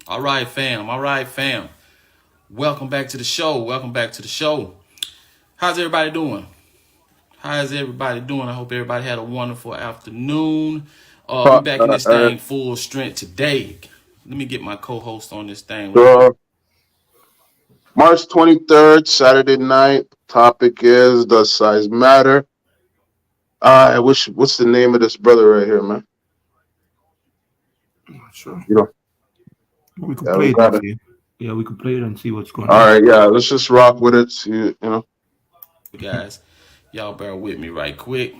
All right, fam. All right, fam. Welcome back to the show. Welcome back to the show. How's everybody doing? How's everybody doing? I hope everybody had a wonderful afternoon. We Uh, back in uh, this uh, thing full strength today. Let me get my co-host on this thing real quick. so March 23rd, Saturday night. Topic is does size matter? I wish. What's the name of this brother right here, man? Sure. You know, We could yeah, we play it got and it. see. Yeah, we could play it and see what's going All on. right, yeah, let's just rock with it. See, you know, Guys, y'all bear with me right quick.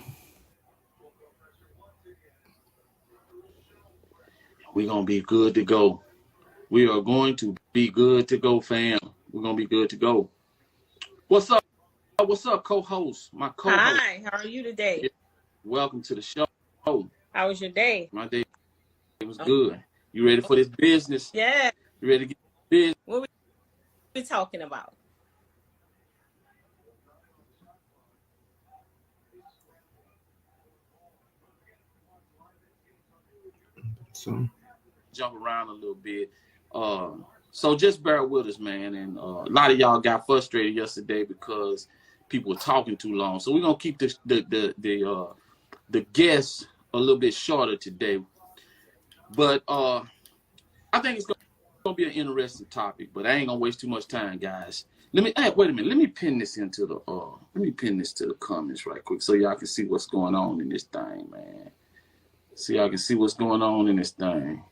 We're gonna be good to go. We are going to be good to go, fam. We're gonna be good to go. What's up? What's up, co-host? My co-host. Hi, how are you today? Welcome to the show. How was your day? My day was Oh, good. You ready for this business? yeah. You ready to get business? What we talking about? So, Jump around a little bit. So just bear with us, man. And a lot of y'all got frustrated yesterday because people were talking too long. So we're gonna keep the guests a little bit shorter today. But I think it's gonna be an interesting topic. But I ain't gonna waste too much time, guys. Wait a minute. Let me pin this into the let me pin this to the comments right quick so y'all can see what's going on in this thing, man. So y'all can see what's going on in this thing.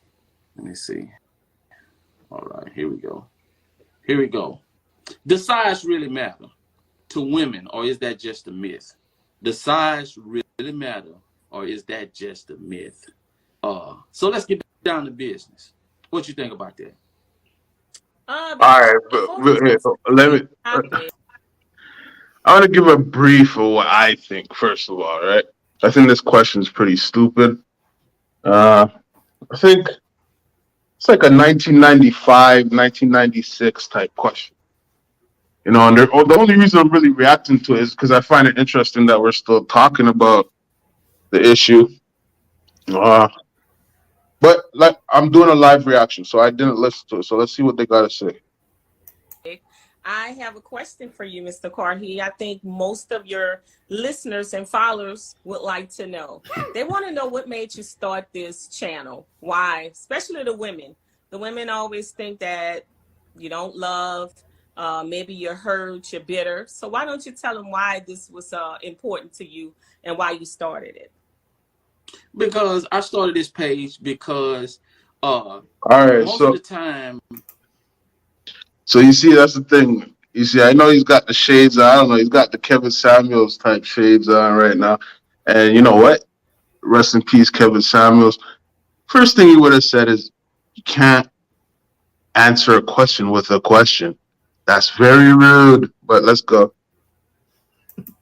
Let me see. All right, here we go. Here we go. Does size really matter to women, or is that just a myth? Does size really matter, or is that just a myth? So let's get down to business. What you think about that? all right, Before we but get here, into let the me. topic, I want to give a brief of what I think. First of all, right? I think this question is pretty stupid. Uh, I think it's like a 1995, 1996 type question. You know, and the only reason I'm really reacting to it is because I find it interesting that we're still talking about the issue. Uh, but like I'm doing a live reaction, so I didn't listen to it. So let's see what they gotta say. I have a question for you, Mr. Carhi. I think most of your listeners and followers would like to know. They want to know what made you start this channel. Why? Especially the women. The women always think that you don't love, maybe you're hurt, you're bitter. So why don't you tell them why this was important to you and why you started it? Because I started this page because uh, All right, most of so the time, you see that's the thing. You see, I know he's got the shades on. I don't know. He's got the Kevin Samuels type shades on right now. And you know what? Rest in peace, Kevin Samuels. First thing he would have said is, "You can't answer a question with a question." That's very rude. But let's go.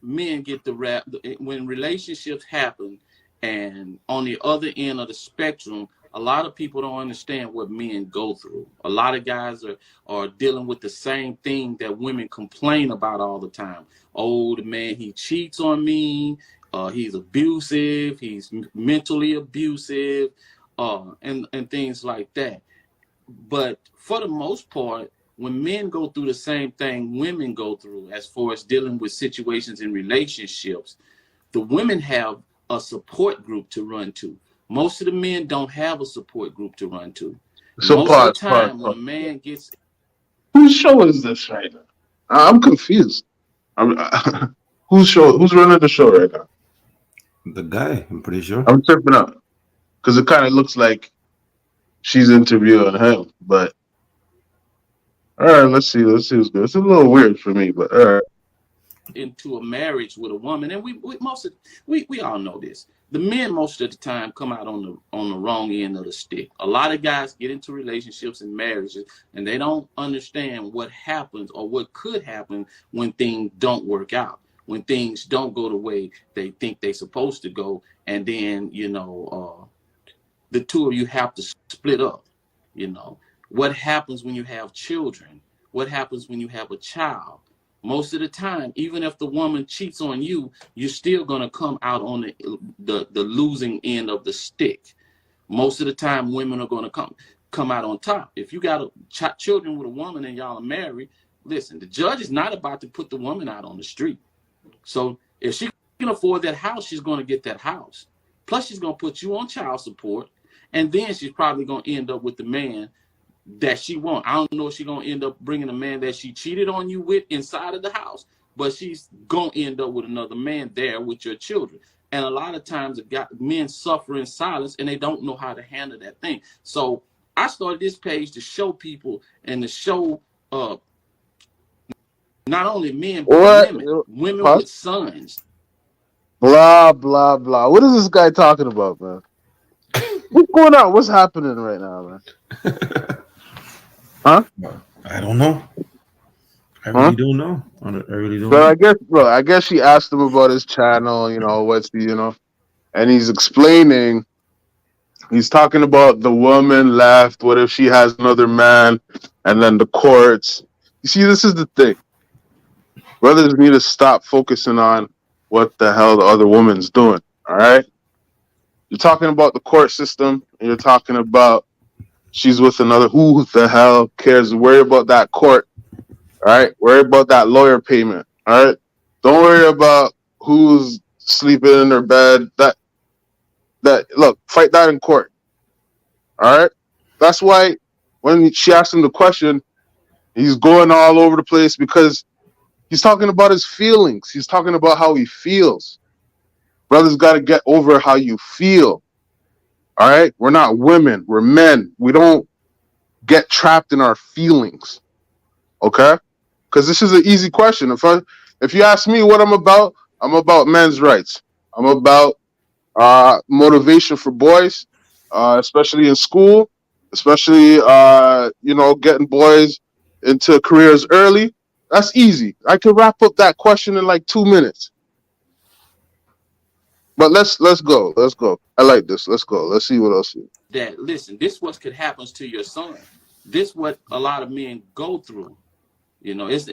men get the rap when relationships happen, and on the other end of the spectrum, a lot of people don't understand what men go through. A lot of guys are dealing with the same thing that women complain about all the time. Oh, the man, he cheats on me, he's abusive, he's mentally abusive, and things like that. But for the most part, when men go through the same thing women go through as far as dealing with situations in relationships, the women have a support group to run to. Most of the men don't have a support group to run to. So Most of the pause, pause, time when a pause. man gets Whose show is this right now? I'm confused. I'm, whose show? Who's running the show right now? the guy, I'm pretty sure. I'm tripping up because it kind of looks like she's interviewing him. But all right, let's see. Let's see who's good. It's a little weird for me, but all right. into a marriage with a woman, and we all know this. The men most of the time come out on the wrong end of the stick. A lot of guys get into relationships and marriages, and they don't understand what happens or what could happen when things don't work out, when things don't go the way they think they're supposed to go, and then the two of you have to split up. You know what happens when you have children? What happens when you have a child? Most of the time, even if the woman cheats on you, you're still gonna come out on the losing end of the stick. Most of the time, women are gonna come out on top. If you got children with a woman and y'all are married, listen, the judge is not about to put the woman out on the street. So if she can afford that house, she's going to get that house. Plus, she's going to put you on child support, and then she's probably going to end up with the man that she wants. I don't know if she's going to end up bringing a man that she cheated on you with inside of the house, but she's going to end up with another man there with your children. And a lot of times, men suffer in silence, and they don't know how to handle that thing. So I started this page to show people and to show not only men, but women with sons. Blah, blah, blah. What is this guy talking about, man? What's going on? What's happening right now, man? Huh? I don't know. I really don't know. I really don't know. I guess she asked him about his channel, and he's explaining. He's talking about the woman left. What if she has another man? And then the courts. You see, this is the thing. Brothers need to stop focusing on what the hell the other woman's doing. All right? You're talking about the court system, and you're talking about she's with another. Who the hell cares? Worry about that court. All right? Worry about that lawyer payment. All right? Don't worry about who's sleeping in their bed. Look, fight that in court. All right? That's why when she asked him the question, he's going all over the place because he's talking about his feelings. He's talking about how he feels. Brothers got to get over how you feel. All right? We're not women. We're men. We don't get trapped in our feelings. Okay? Because this is an easy question. If you ask me what I'm about men's rights. I'm about motivation for boys, especially in school, especially, getting boys into careers early. That's easy. I could wrap up that question in like 2 minutes. But let's go. Let's go. I like this. Let's go. Let's see what else. That listen, this what could happen to your son. This what a lot of men go through. And most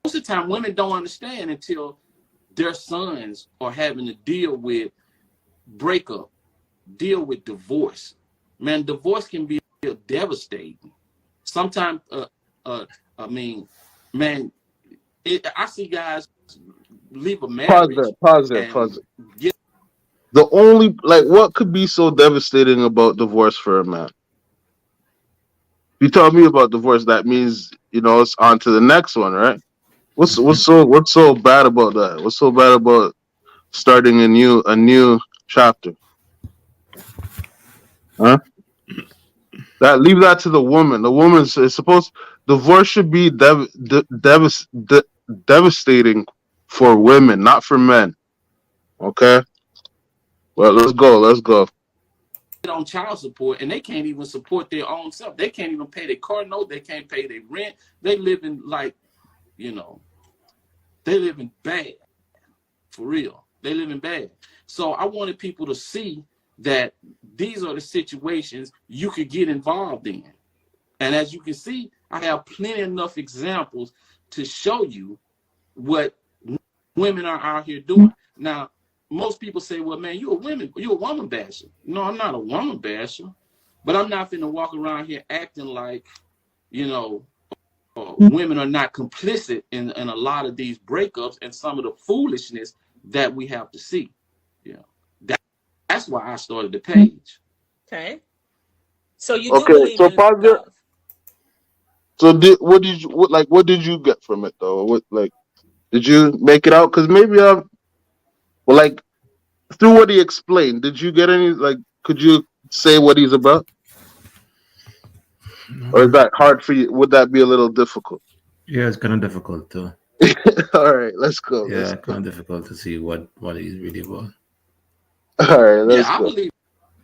of the time women don't understand until their sons are having to deal with breakup, deal with divorce. Man, divorce can be devastating. Sometimes, I see guys leave a marriage. Pause there. The only, what could be so devastating about divorce for a man? You tell me about divorce, that means, it's on to the next one, right? What's so bad about that? What's so bad about starting a new chapter? Huh? Leave that to the woman. The woman is supposed. Divorce should be devastating for women, not for men. Okay. Well, let's go. On child support, and they can't even support their own self. They can't even pay their car note. They can't pay their rent. They live in they live in bad. For real, they live in bad. So I wanted people to see that these are the situations you could get involved in. And as you can see, I have plenty enough examples to show you what women are out here doing. Now, most people say, well, man, you're a woman basher. No, I'm not a woman basher, but I'm not finna walk around here acting like, women are not complicit in a lot of these breakups and some of the foolishness that we have to see. That's why I started the page. Okay. So you do believe in love. So what did you get from it though? Did you make it out? Because maybe through what he explained, did you get any, could you say what he's about? Or is that hard for you? Would that be a little difficult? Yeah, it's kind of difficult too. All right, let's go. Yeah, kind of difficult to see what he's really about. All right, let's go. I believe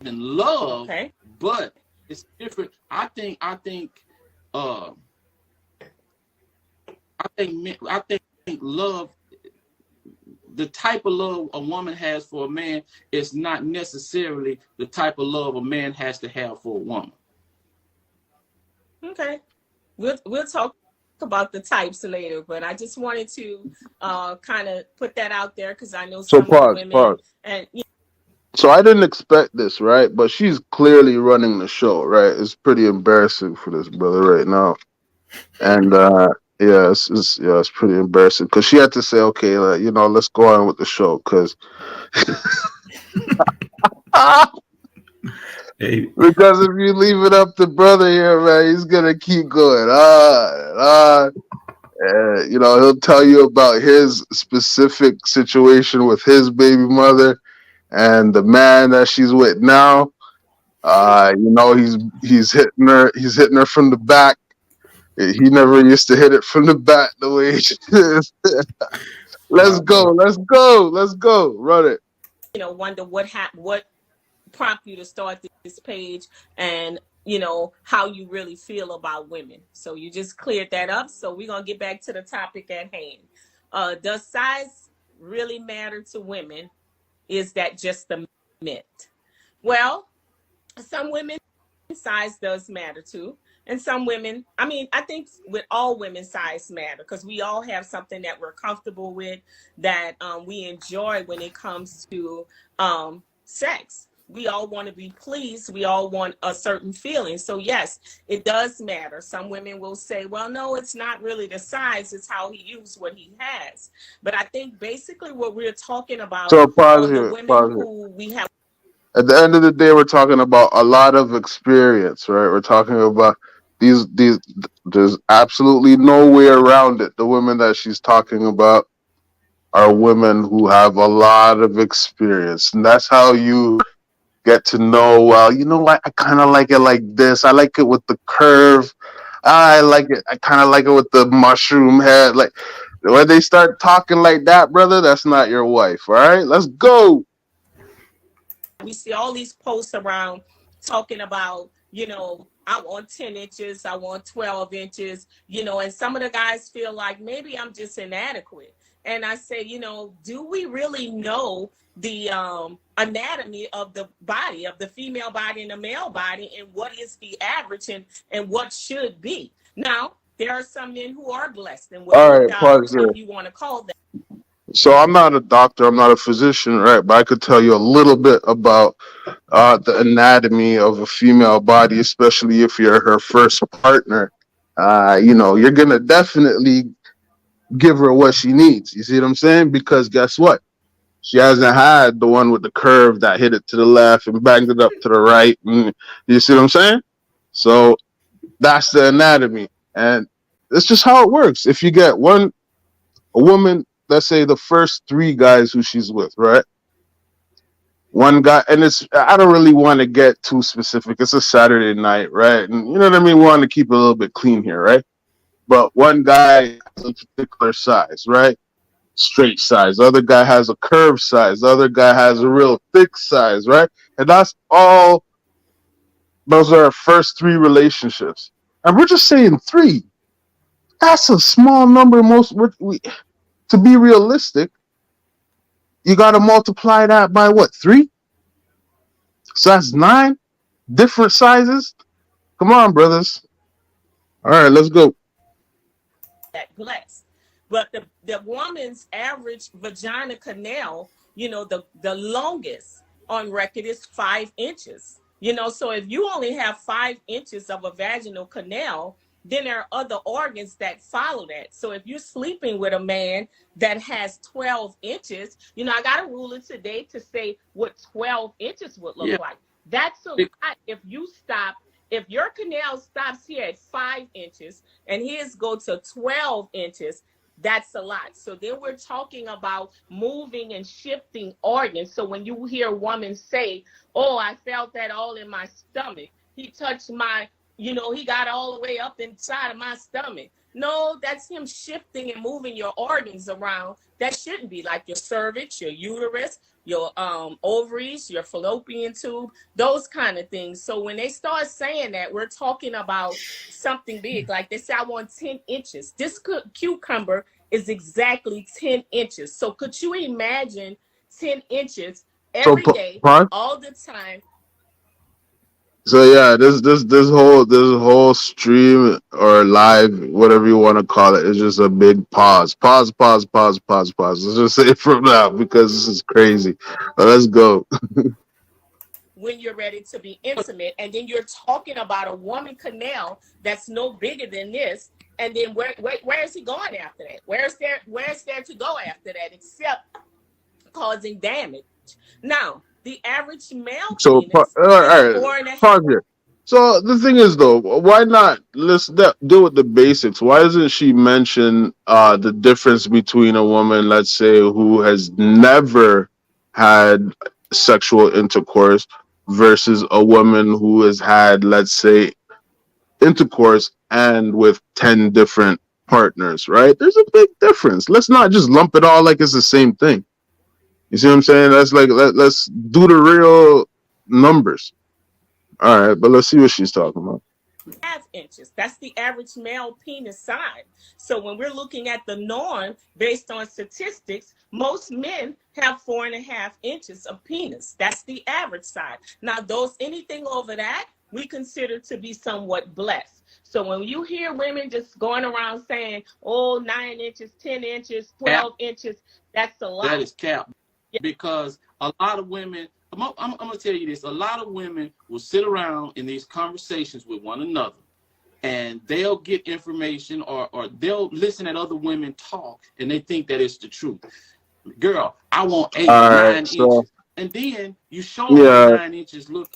in love, but it's different. I think love, the type of love a woman has for a man is not necessarily the type of love a man has to have for a woman. Okay. We'll talk about the types later, but I just wanted to kind of put that out there because I know some women pause. and So I didn't expect this, right? But she's clearly running the show, right? It's pretty embarrassing for this brother right now. And yeah, it's pretty embarrassing because she had to say, okay, like, let's go on with the show because Hey, because if you leave it up to brother here, man, he's gonna keep going and he'll tell you about his specific situation with his baby mother and the man that she's with now. He's hitting her from the back. He never used to hit it from the back the way he is. Let's go. Run it. Wonder what prompt you to start this page, and how you really feel about women. So you just cleared that up. So we're gonna get back to the topic at hand. Does size really matter to women? Is that just a myth? Well, some women size does matter too. And some women, I think with all women, size matter because we all have something that we're comfortable with, that we enjoy when it comes to sex. We all want to be pleased. We all want a certain feeling. So yes, it does matter. Some women will say, well, no, it's not really the size, it's how he used what he has. But I think basically what we're talking about So pause are the here. women who we have. At the end of the day, we're talking about a lot of experience, right? We're talking about these. There's absolutely no way around it. The women that she's talking about are women who have a lot of experience, and that's how you get to know. Well, you know what? I kind of like it like this. I like it with the curve. I like it. I kind of like it with the mushroom head. Like when they start talking like that, brother, that's not your wife. All right, let's go. We see all these posts around talking about, I want 10 inches, I want 12 inches, and some of the guys feel like maybe I'm just inadequate. And I say, do we really know the anatomy of the body, of the female body and the male body, and what is the average and what should be? Now, there are some men who are blessed and All with right, pause dollars, there. if you want to call them. So I'm not a doctor, I'm not a physician, right? But I could tell you a little bit about the anatomy of a female body, especially if you're her first partner. You're gonna definitely give her what she needs. You see what I'm saying? Because guess what? She hasn't had the one with the curve that hit it to the left and banged it up to the right. And you see what I'm saying? So that's the anatomy, and it's just how it works. If you get a woman, let's say the first three guys who she's with, right? One guy, and I don't really want to get too specific. It's a Saturday night, right? And you know what I mean? We want to keep it a little bit clean here, right? But one guy has a particular size, right? Straight size. The other guy has a curved size. The other guy has a real thick size, right? And those are our first three relationships. And we're just saying three. That's a small number. To be realistic, you got to multiply that by what, 3? So that's 9 different sizes. Come on, brothers. All right, let's go. That blessed. But the woman's average vagina canal, the longest on record is 5 inches. So if you only have 5 inches of a vaginal canal, then there are other organs that follow that. So if you're sleeping with a man that has 12 inches, I got a ruler today to say what 12 inches would look Yeah. like. That's a lot. If your canal stops here at 5 inches and his go to 12 inches, that's a lot. So then we're talking about moving and shifting organs. So when you hear a woman say, oh, I felt that all in my stomach, he touched he got all the way up inside of my stomach. No, that's him shifting and moving your organs around. That shouldn't be, like your cervix, your uterus, your ovaries, your fallopian tube, those kind of things. So when they start saying that, we're talking about something big. Like they say, I want 10 inches. This cucumber is exactly 10 inches. So could you imagine 10 inches every day, pause. all the time? So yeah, this whole stream or live, whatever you want to call it, is just a big pause. Pause, pause, pause, pause, pause. Let's just say it from now because this is crazy. Let's go. When you're ready to be intimate, and then you're talking about a woman canal that's no bigger than this, and then where is he going after that? Where's there to go after that except causing damage? Now, the average male So penis all is right, four and a half. pause here. So the thing is though, why not deal with the basics? Why doesn't she mention the difference between a woman, let's say, who has never had sexual intercourse versus a woman who has had, let's say, intercourse and with 10 different partners, right? There's a big difference. Let's not just lump it all like it's the same thing. You see what I'm saying? That's like let's do the real numbers. All right, but let's see what she's talking about. 1/2 inches. That's the average male penis size. So when we're looking at the norm based on statistics, most men have 4.5 inches of penis. That's the average size. Now, those anything over that, we consider to be somewhat blessed. So when you hear women just going around saying, oh, 9 inches, 10 inches, 12 inches, that's a lot. That is cap. Because a lot of women, I'm going to tell you this, a lot of women will sit around in these conversations with one another, and they'll get information or they'll listen at other women talk, and they think that it's the truth. Girl, I want 8, 9 inches. And then you show them 9 inches. Look.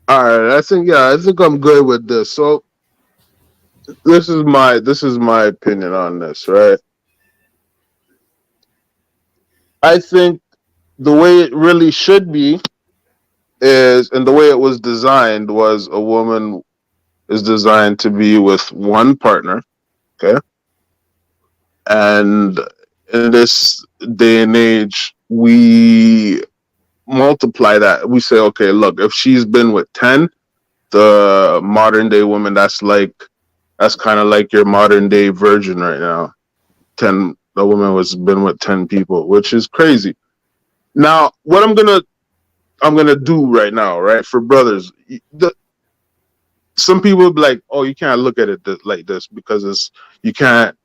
All right, I think I'm good with this. So this is my opinion on this, right? I think the way it really should be is, and the way it was designed was, a woman is designed to be with one partner, okay? And in this day and age, we multiply that. We say, okay, look, if she's been with 10, the modern day woman, that's kind of like your modern day virgin right now. 10, the woman was been with 10 people, which is crazy. Now, what I'm gonna do right now, right, for brothers, some people will be like, oh, you can't look at it like this because you can't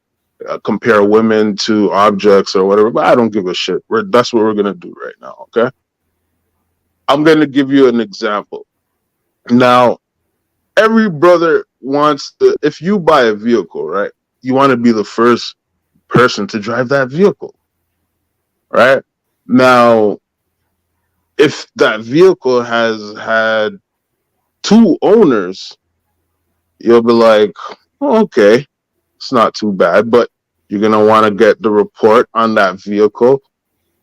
compare women to objects or whatever. But I don't give a shit. That's what we're gonna do right now. Okay, I'm gonna give you an example. Now, every brother wants to. If you buy a vehicle, right, you want to be the first person to drive that vehicle, right? Now, if that vehicle has had 2 owners, you'll be like, oh, okay, it's not too bad, but you're going to want to get the report on that vehicle.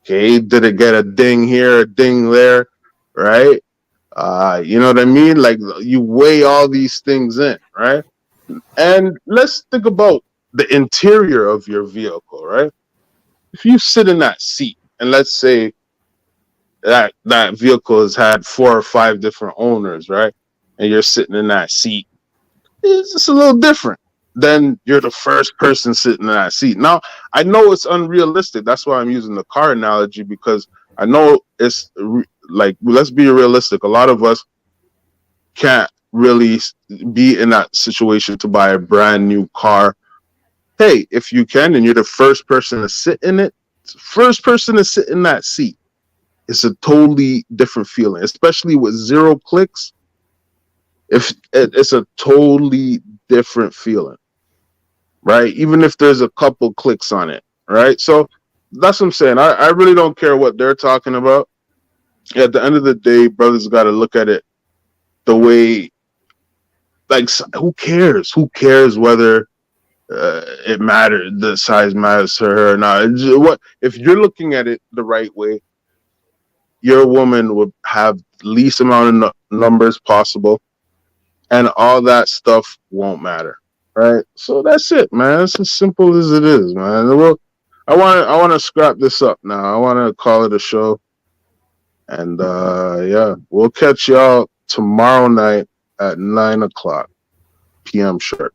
Okay, did it get a ding here, a ding there, right? You know what I mean? Like, you weigh all these things in, right? And let's think about the interior of your vehicle, right? If you sit in that seat, and let's say that vehicle has had 4 or 5 different owners, right? And you're sitting in that seat, it's just a little different than you're the first person sitting in that seat. Now, I know it's unrealistic. That's why I'm using the car analogy, because I know it's like, let's be realistic. A lot of us can't really be in that situation to buy a brand new car. Hey, if you can, and you're the first person to sit in it, first person to sit in that seat, it's a totally different feeling, especially with 0 clicks. If it's a totally different feeling, right? Even if there's a couple clicks on it, right? So that's what I'm saying. I really don't care what they're talking about. At the end of the day, brothers got to look at it the way, like, who cares? Who cares whether it matters, the size matters to her or not? What if you're looking at it the right way? Your woman would have the least amount of numbers possible, and all that stuff won't matter, right? So that's it, man. It's as simple as it is, man. Well, I want to scrap this up now. I want to call it a show, and yeah, we'll catch y'all tomorrow night at 9 o'clock p.m. sharp.